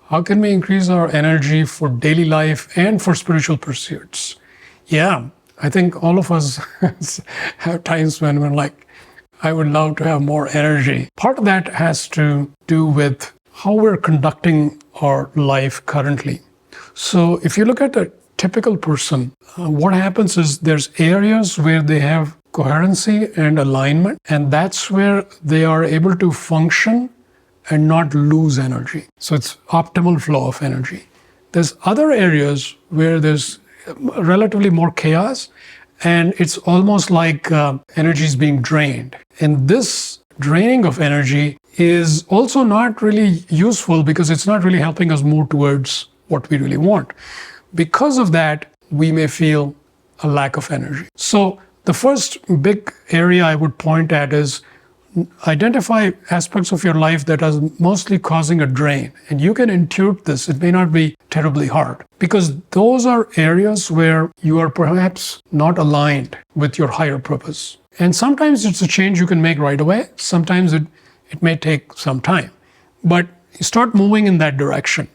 How can we increase our energy for daily life and for spiritual pursuits? Yeah, I think all of us have times when we're like, I would love to have more energy. Part of that has to do with how we're conducting our life currently. So if you look at a typical person, what happens is there's areas where they have coherency and alignment, and that's where they are able to function and not lose energy. So it's optimal flow of energy. There's other areas where there's relatively more chaos, and it's almost like energy is being drained. And this draining of energy is also not really useful because it's not really helping us move towards what we really want. Because of that, we may feel a lack of energy. So the first big area I would point at is identify aspects of your life that are mostly causing a drain. And you can intuit this. It may not be terribly hard because those are areas where you are perhaps not aligned with your higher purpose. And sometimes it's a change you can make right away. Sometimes it may take some time. But you start moving in that direction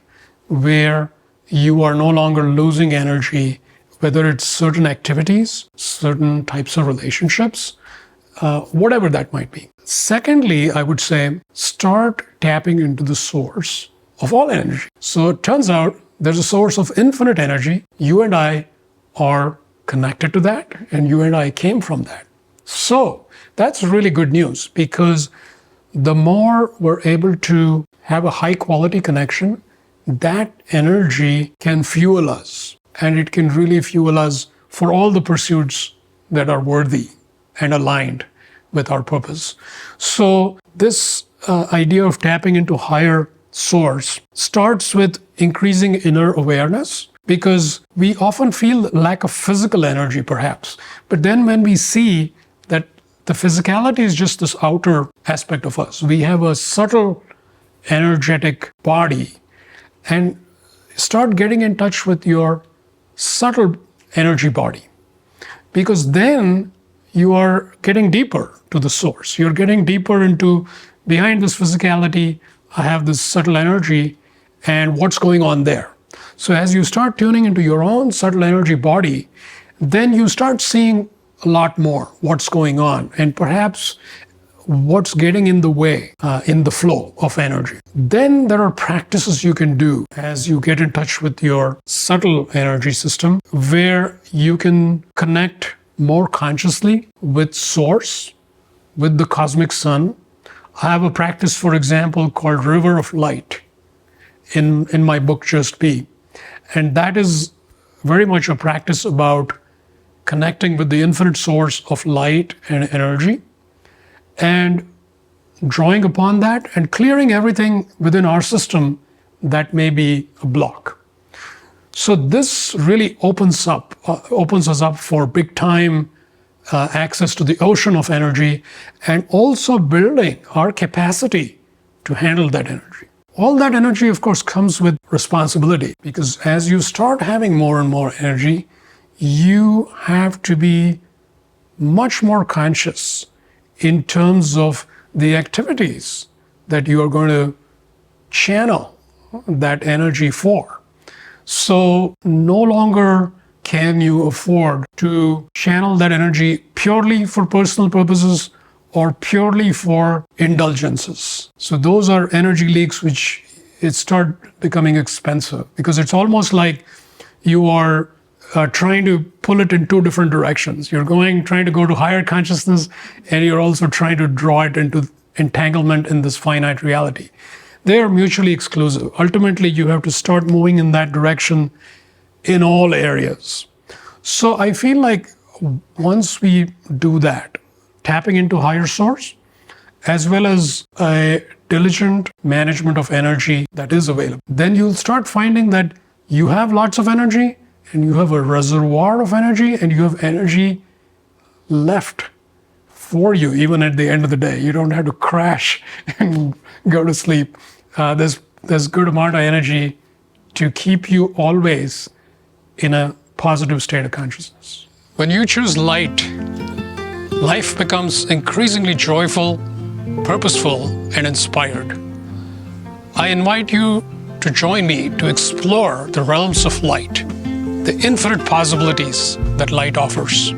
where you are no longer losing energy, whether it's certain activities, certain types of relationships, whatever that might be. Secondly, I would say start tapping into the source of all energy. So it turns out there's a source of infinite energy. You and I are connected to that, and you and I came from that. So that's really good news because the more we're able to have a high quality connection, that energy can fuel us, and it can really fuel us for all the pursuits that are worthy and aligned with our purpose. So this idea of tapping into higher source starts with increasing inner awareness, because we often feel lack of physical energy perhaps. But then when we see that the physicality is just this outer aspect of us, we have a subtle energetic body, and start getting in touch with your subtle energy body, because then you are getting deeper to the source. You're getting deeper into behind this physicality, I have this subtle energy and what's going on there. So as you start tuning into your own subtle energy body, then you start seeing a lot more what's going on and perhaps what's getting in the way, in the flow of energy. Then there are practices you can do as you get in touch with your subtle energy system, where you can connect more consciously with source, with the cosmic sun. I have a practice, for example, called River of Light in my book, Just Be. And that is very much a practice about connecting with the infinite source of light and energy, and drawing upon that and clearing everything within our system that may be a block. So this really opens us up for big time access to the ocean of energy, and also building our capacity to handle that energy. All that energy, of course, comes with responsibility, because as you start having more and more energy, you have to be much more conscious in terms of the activities that you are going to channel that energy for. So no longer can you afford to channel that energy purely for personal purposes or purely for indulgences. So those are energy leaks which start becoming expensive, because it's almost like you are trying to pull it in two different directions. You're trying to go to higher consciousness, and you're also trying to draw it into entanglement in this finite reality. They are mutually exclusive. Ultimately, you have to start moving in that direction in all areas. So I feel like once we do that, tapping into higher source, as well as a diligent management of energy that is available, then you'll start finding that you have lots of energy, and you have a reservoir of energy, and you have energy left for you even at the end of the day. You don't have to crash and go to sleep. There's good amount of energy to keep you always in a positive state of consciousness. When you choose light, life becomes increasingly joyful, purposeful, and inspired. I invite you to join me to explore the realms of light, the infinite possibilities that light offers.